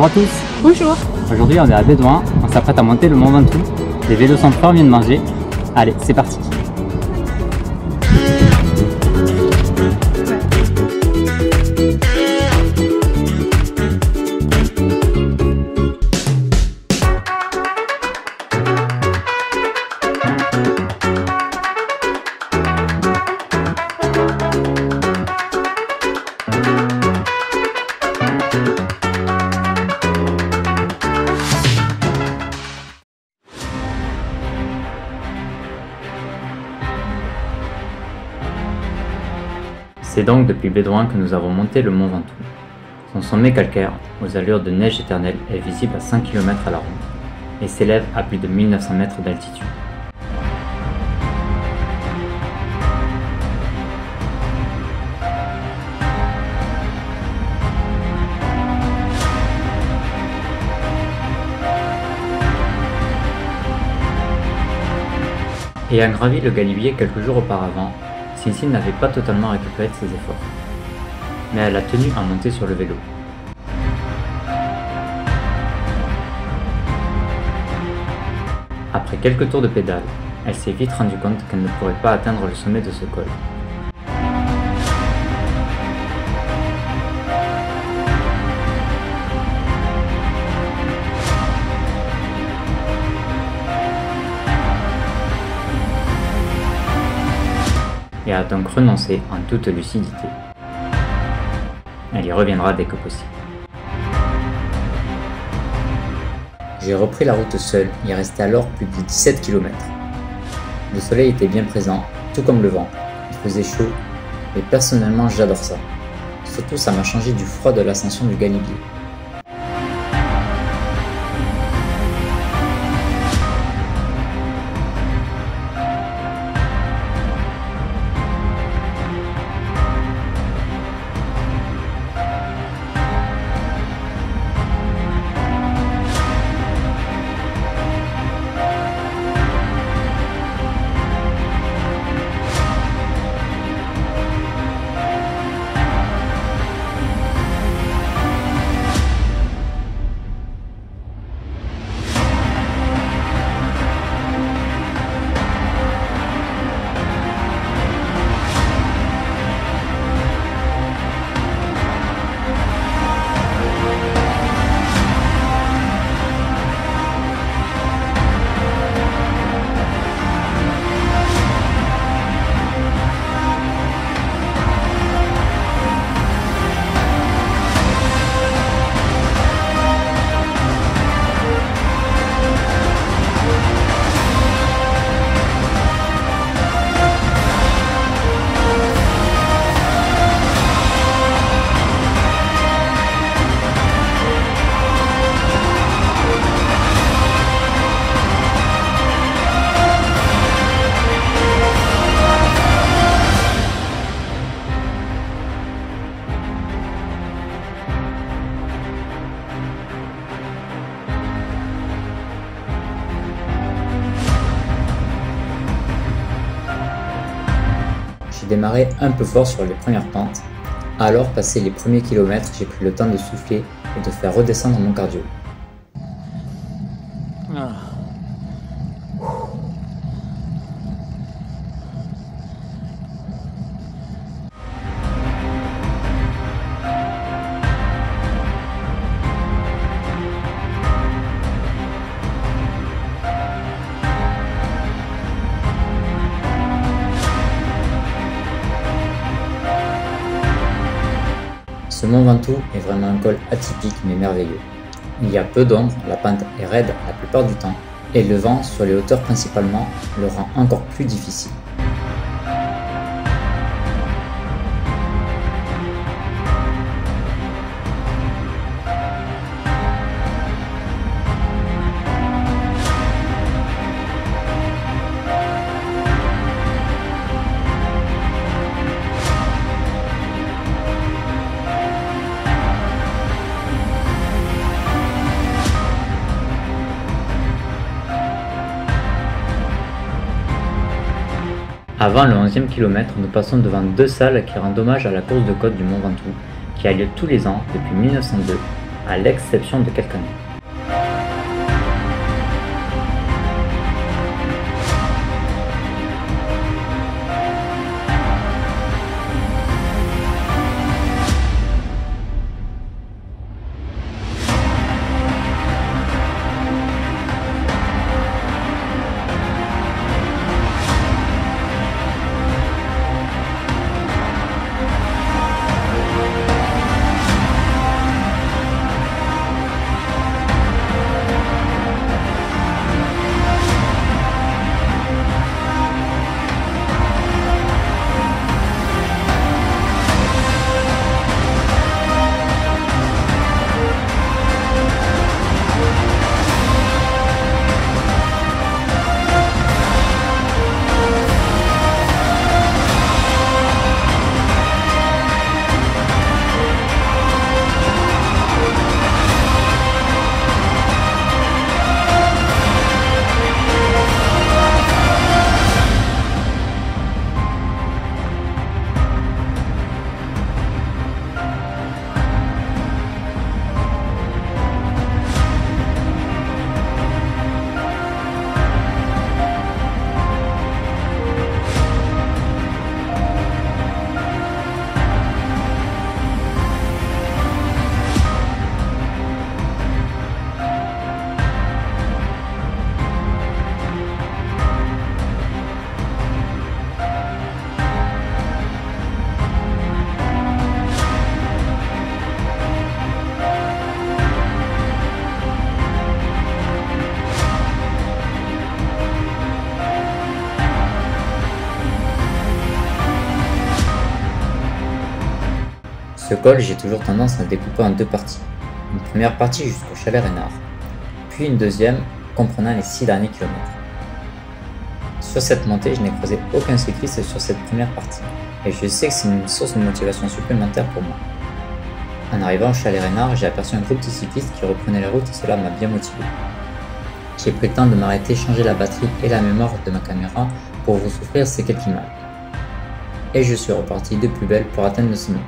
Bonjour à tous. Bonjour. Aujourd'hui on est à Bédouin, on s'apprête à monter le Mont Ventoux. Les vélos sont prêts, on vient de manger. Allez, c'est parti. C'est donc depuis Bédouin que nous avons monté le Mont Ventoux. Son sommet calcaire, aux allures de neige éternelle, est visible à 5 km à la ronde et s'élève à plus de 1900 mètres d'altitude. Ayant gravi le Galibier quelques jours auparavant, Cincy n'avait pas totalement récupéré de ses efforts, mais elle a tenu à monter sur le vélo. Après quelques tours de pédale, elle s'est vite rendue compte qu'elle ne pourrait pas atteindre le sommet de ce col. Et a donc renoncé en toute lucidité. Elle y reviendra dès que possible. J'ai repris la route seul, il restait alors plus de 17 km. Le soleil était bien présent, tout comme le vent. Il faisait chaud, et personnellement j'adore ça. Surtout ça m'a changé du froid de l'ascension du Galibier. J'ai démarré un peu fort sur les premières pentes, alors passé les premiers kilomètres, j'ai pris le temps de souffler et de faire redescendre mon cardio. Ce Mont Ventoux est vraiment un col atypique mais merveilleux. Il y a peu d'ombre, la pente est raide la plupart du temps, et le vent, sur les hauteurs principalement, le rend encore plus difficile. Avant le 11e kilomètre, nous passons devant deux salles qui rendent hommage à la course de côte du Mont Ventoux, qui a lieu tous les ans depuis 1902 à l'exception de quelques noms. Ce col, j'ai toujours tendance à le découper en deux parties. Une première partie jusqu'au chalet Reynard, puis une deuxième comprenant les 6 derniers kilomètres. Sur cette montée, je n'ai croisé aucun cycliste sur cette première partie, et je sais que c'est une source de motivation supplémentaire pour moi. En arrivant au chalet Reynard, j'ai aperçu un groupe de cyclistes qui reprenaient la route et cela m'a bien motivé. J'ai pris le temps de m'arrêter, changer la batterie et la mémoire de ma caméra pour vous offrir ces quelques images. Et je suis reparti de plus belle pour atteindre le sommet.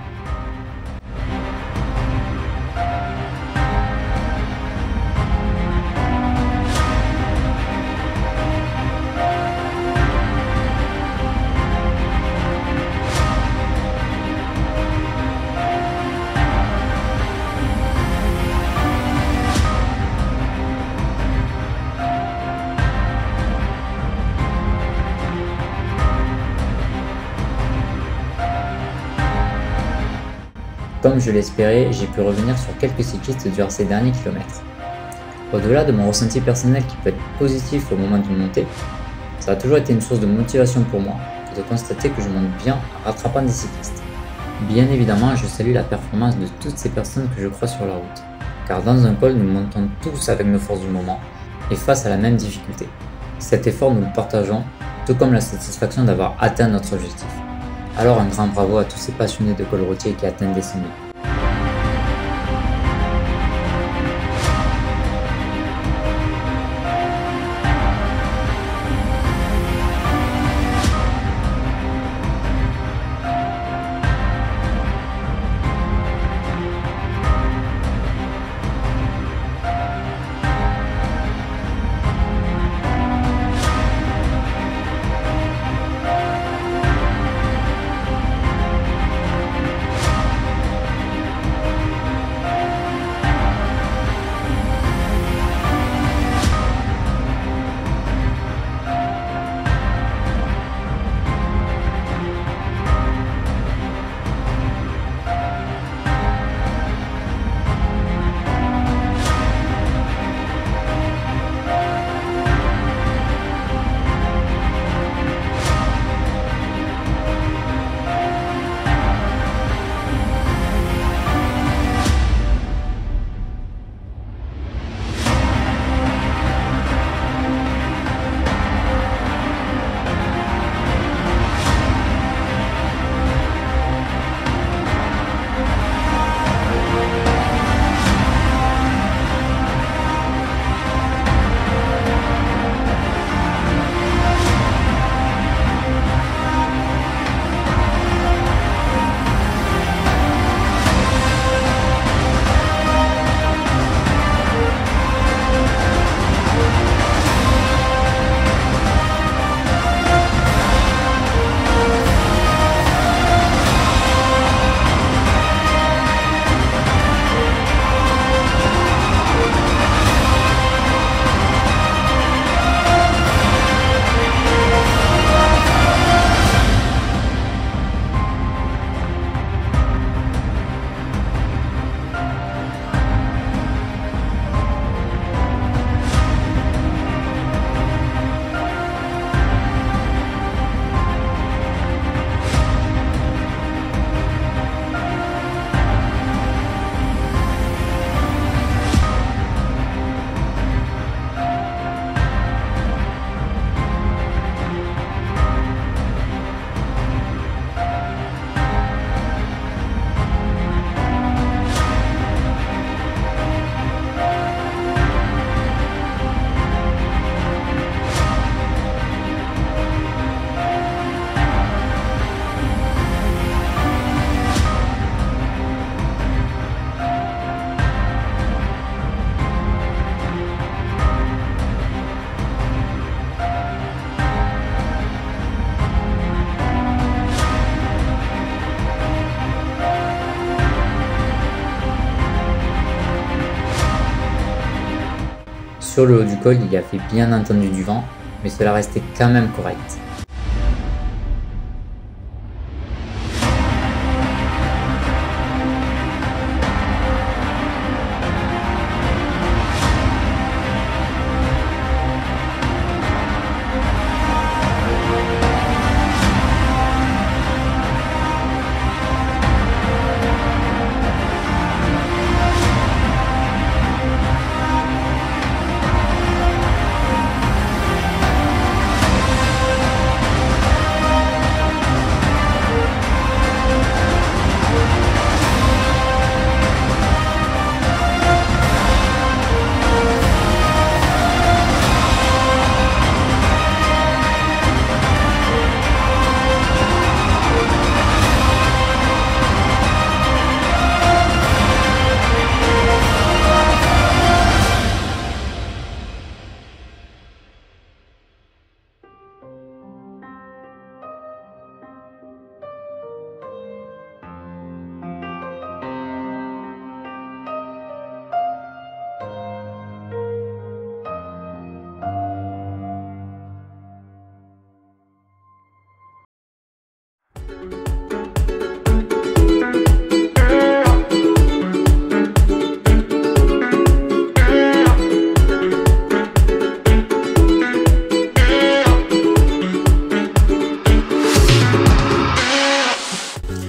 Comme je l'espérais, j'ai pu revenir sur quelques cyclistes durant ces derniers kilomètres. Au-delà de mon ressenti personnel qui peut être positif au moment d'une montée, ça a toujours été une source de motivation pour moi de constater que je monte bien en rattrapant des cyclistes. Bien évidemment, je salue la performance de toutes ces personnes que je croise sur la route, car dans un col, nous montons tous avec nos forces du moment et face à la même difficulté. Cet effort, nous le partageons, tout comme la satisfaction d'avoir atteint notre objectif. Alors un grand bravo à tous ces passionnés de col routier qui atteignent des sommets. Sur le haut du col, il y avait bien entendu du vent, mais cela restait quand même correct.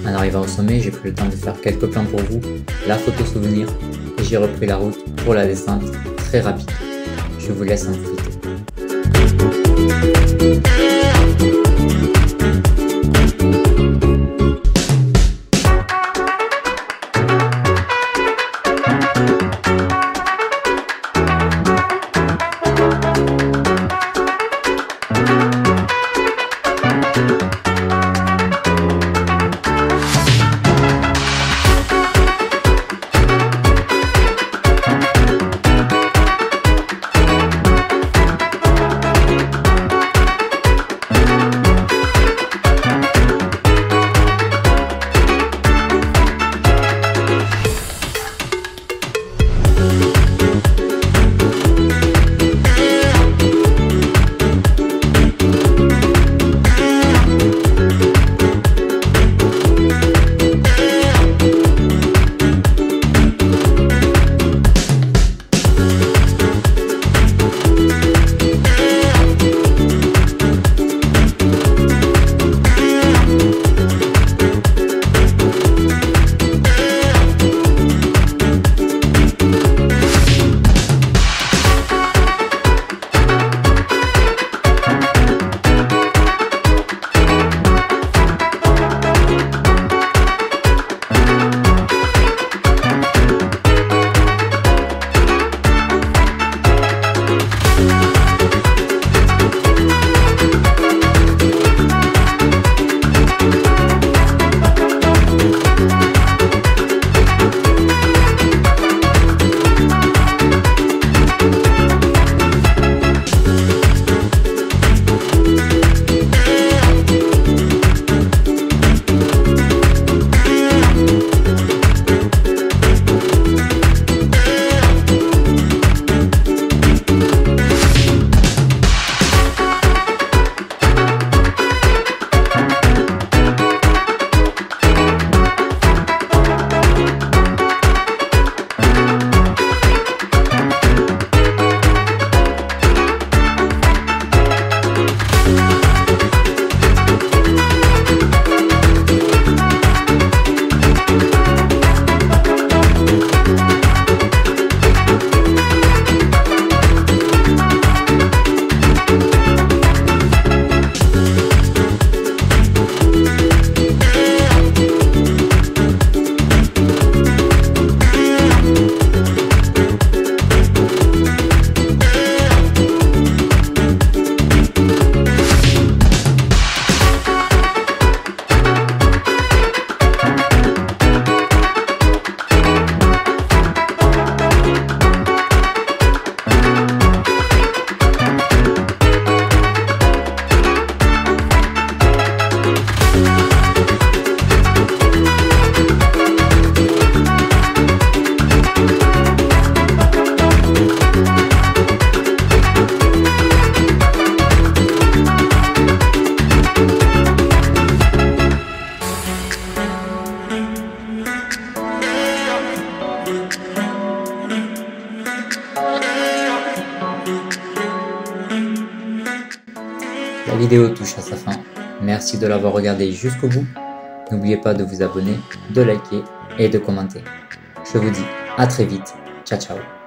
En arrivant au sommet, j'ai pris le temps de faire quelques plans pour vous, la photo souvenir, et j'ai repris la route pour la descente très rapide. Je vous laisse en profiter. vidéo touche à sa fin. Merci de l'avoir regardé jusqu'au bout. N'oubliez pas de vous abonner, de liker et de commenter. Je vous dis à très vite. Ciao ciao.